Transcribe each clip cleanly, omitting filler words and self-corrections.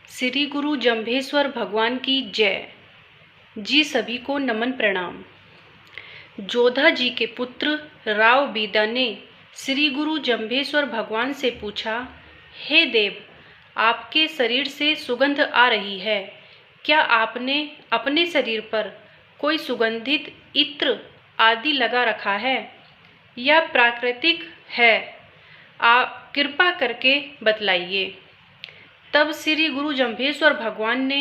श्री गुरु जंभेश्वर भगवान की जय। जी सभी को नमन प्रणाम। जोधा जी के पुत्र राव बीदा ने श्री गुरु जंभेश्वर भगवान से पूछा, हे देव, आपके शरीर से सुगंध आ रही है, क्या आपने अपने शरीर पर कोई सुगंधित इत्र आदि लगा रखा है या प्राकृतिक है? आप कृपा करके बतलाइए। तब श्री गुरु जंभेश्वर भगवान ने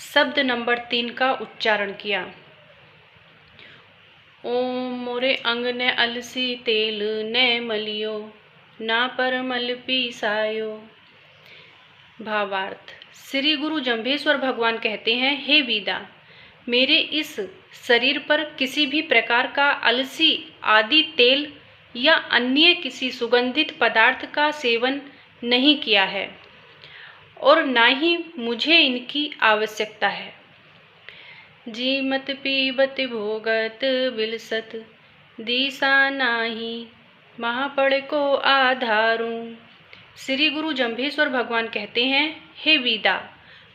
शब्द नंबर 3 का उच्चारण किया। ओम मोरे अंग ने अलसी तेल ने मलियो, ना पर मल पीसायो। भावार्थ, श्री गुरु जंभेश्वर भगवान कहते हैं, हे बीदा, मेरे इस शरीर पर किसी भी प्रकार का अलसी आदि तेल या अन्य किसी सुगंधित पदार्थ का सेवन नहीं किया है और ना ही मुझे इनकी आवश्यकता है। जीमत पीबत भोगत विलसत, दिशा नाही महापड़ को आधारूं। श्री गुरु जंभेश्वर भगवान कहते हैं, हे वीदा,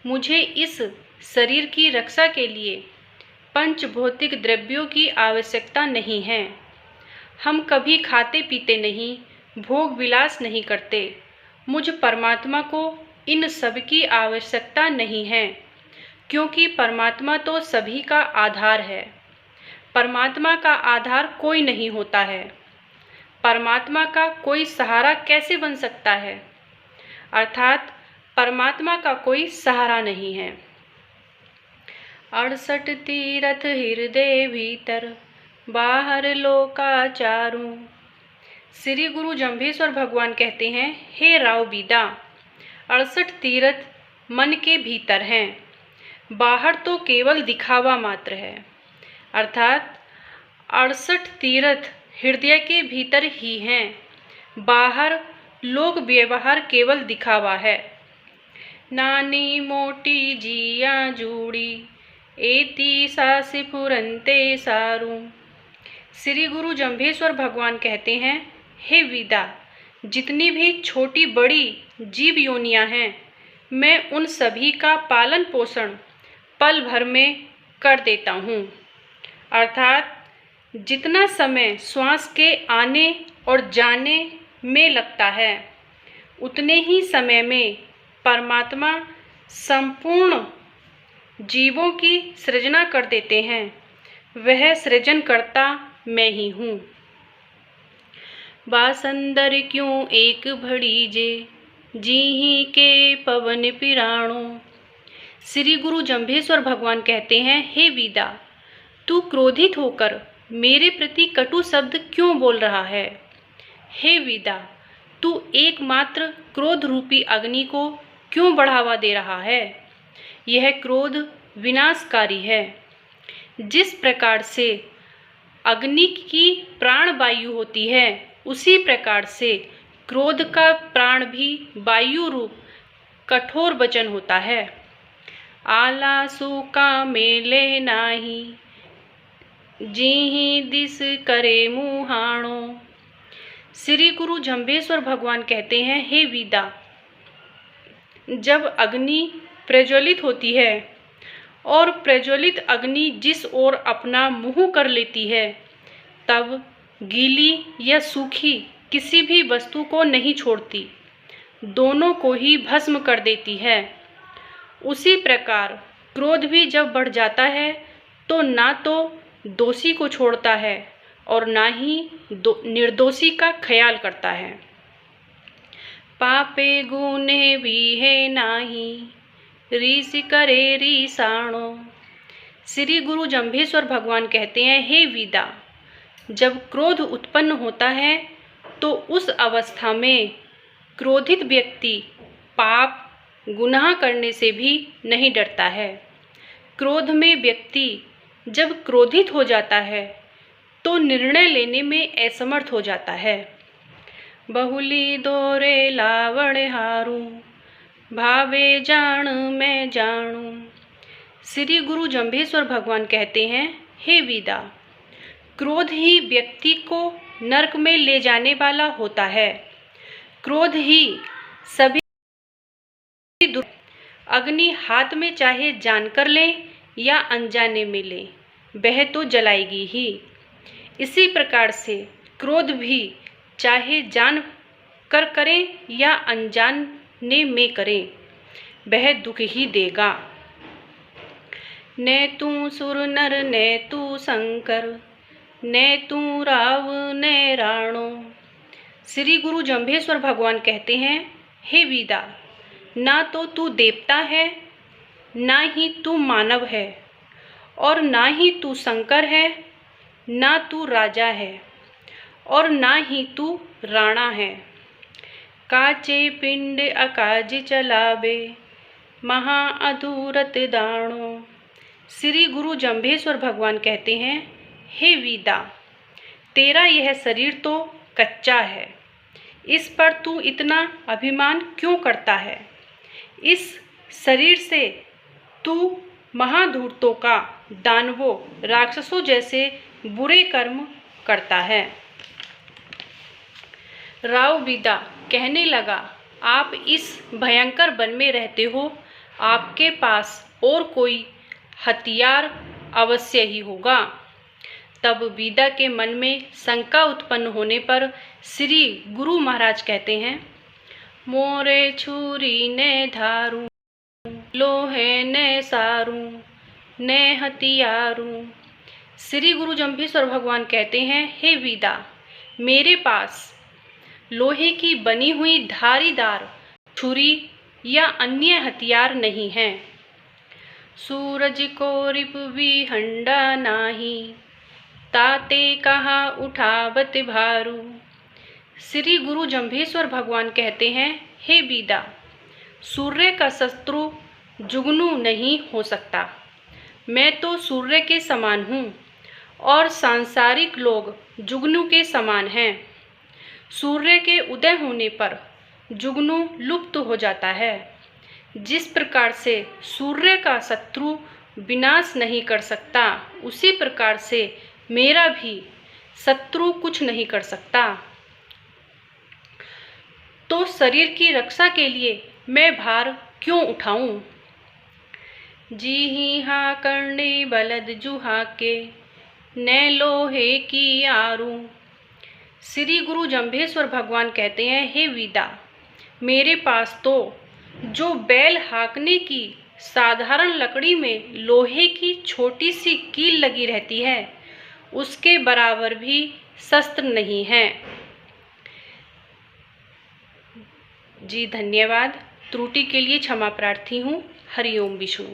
मुझे इस शरीर की रक्षा के लिए पंच भौतिक द्रव्यों की आवश्यकता नहीं है। हम कभी खाते पीते नहीं, भोग विलास नहीं करते। मुझ परमात्मा को इन सब की आवश्यकता नहीं है, क्योंकि परमात्मा तो सभी का आधार है। परमात्मा का आधार कोई नहीं होता है। परमात्मा का कोई सहारा कैसे बन सकता है? अर्थात परमात्मा का कोई सहारा नहीं है। 68 तीरथ हृदय भीतर, बाहर लोकाचारू। श्री गुरु जंभेश्वर भगवान कहते हैं, हे राव बीदा, 68 तीरथ मन के भीतर हैं, बाहर तो केवल दिखावा मात्र है। अर्थात 68 तीरथ हृदय के भीतर ही हैं, बाहर लोक व्यवहार केवल दिखावा है। नानी मोटी जिया जूड़ी, एती सास पुरंते सारू। श्री गुरु जंभेश्वर भगवान कहते हैं, हे वीदा, जितनी भी छोटी बड़ी जीव योनियां हैं, मैं उन सभी का पालन पोषण पल भर में कर देता हूँ। अर्थात जितना समय श्वास के आने और जाने में लगता है, उतने ही समय में परमात्मा संपूर्ण जीवों की सृजना कर देते हैं। वह सृजनकर्ता मैं ही हूँ। बासंदर क्यों एक भड़ी जे, जीही के पवन पिराणो। श्री गुरु जंभेश्वर भगवान कहते हैं, हे वीदा, तू क्रोधित होकर मेरे प्रति कटु शब्द क्यों बोल रहा है? हे वीदा, तू एकमात्र क्रोध रूपी अग्नि को क्यों बढ़ावा दे रहा है? यह क्रोध विनाशकारी है। जिस प्रकार से अग्नि की प्राण वायु होती है, उसी प्रकार से क्रोध का प्राण भी वायु रूप कठोर वचन होता है। आलासु का मेले नाही, जीही दिस करे मुहाणो। श्री गुरु जंभेश्वर भगवान कहते हैं, हे वीदा, जब अग्नि प्रज्वलित होती है और प्रज्वलित अग्नि जिस ओर अपना मुंह कर लेती है, तब गीली या सूखी किसी भी वस्तु को नहीं छोड़ती, दोनों को ही भस्म कर देती है। उसी प्रकार क्रोध भी जब बढ़ जाता है तो ना तो दोषी को छोड़ता है और ना ही निर्दोषी का ख्याल करता है। पापे गुने भी है नाही, रीस करे रीसाणो। श्री गुरु जंभेश्वर भगवान कहते हैं, हे वीदा, जब क्रोध उत्पन्न होता है तो उस अवस्था में क्रोधित व्यक्ति पाप गुनाह करने से भी नहीं डरता है। क्रोध में व्यक्ति जब क्रोधित हो जाता है तो निर्णय लेने में असमर्थ हो जाता है। बहुली दोरे लावण हारू, भावे जान मैं जानू। श्री गुरु जंभेश्वर भगवान कहते हैं, हे वीदा, क्रोध ही व्यक्ति को नरक में ले जाने वाला होता है। क्रोध ही सभी अग्नि हाथ में चाहे जानकर लें या अनजाने में लें, वह तो जलाएगी ही। इसी प्रकार से क्रोध भी चाहे जान कर करें या अनजाने में करें, वह दुख ही देगा। न तू सुर नर न तू शंकर, न तू राव न राणो। श्री गुरु जंभेश्वर भगवान कहते हैं, हे वीदा, ना तो तू देवता है, ना ही तू मानव है, और ना ही तू शंकर है, ना तू राजा है, और ना ही तू राणा है। काचे पिंड अकाज चलावे, महा अधूरत दाणो। श्री गुरु जंभेश्वर भगवान कहते हैं, हे वीदा, तेरा यह शरीर तो कच्चा है, इस पर तू इतना अभिमान क्यों करता है? इस शरीर से तू महाधूर्तों का, दानवों, राक्षसों जैसे बुरे कर्म करता है। राव वीदा कहने लगा, आप इस भयंकर वन में रहते हो, आपके पास और कोई हथियार अवश्य ही होगा। तब वीदा के मन में शंका उत्पन्न होने पर श्री गुरु महाराज कहते हैं, मोरे छुरी ने धारू, लोहे ने सारू, ने हथियारू। श्री गुरु जंभेश्वर भगवान कहते हैं, हे वीदा, मेरे पास लोहे की बनी हुई धारीदार छुरी या अन्य हथियार नहीं हैं। सूरज को रिप भी हंडा नाही, ताते कहा उठावत भारू। श्री गुरु जंभेश्वर भगवान कहते हैं, हे वीदा, सूर्य का शत्रु जुगनू नहीं हो सकता। मैं तो सूर्य के समान हूँ और सांसारिक लोग जुगनू के समान हैं। सूर्य के उदय होने पर जुगनू लुप्त हो जाता है। जिस प्रकार से सूर्य का शत्रु विनाश नहीं कर सकता, उसी प्रकार से मेरा भी शत्रु कुछ नहीं कर सकता। तो शरीर की रक्षा के लिए मैं भार क्यों उठाऊं? जी ही हाँ करने बलद जुहा के, न लोहे की आरू। श्री गुरु जंभेश्वर भगवान कहते हैं, हे वीदा, मेरे पास तो जो बैल हाँकने की साधारण लकड़ी में लोहे की छोटी सी कील लगी रहती है, उसके बराबर भी शस्त्र नहीं है। जी धन्यवाद। त्रुटि के लिए क्षमा प्रार्थी हूँ। हरि ओम विष्णु।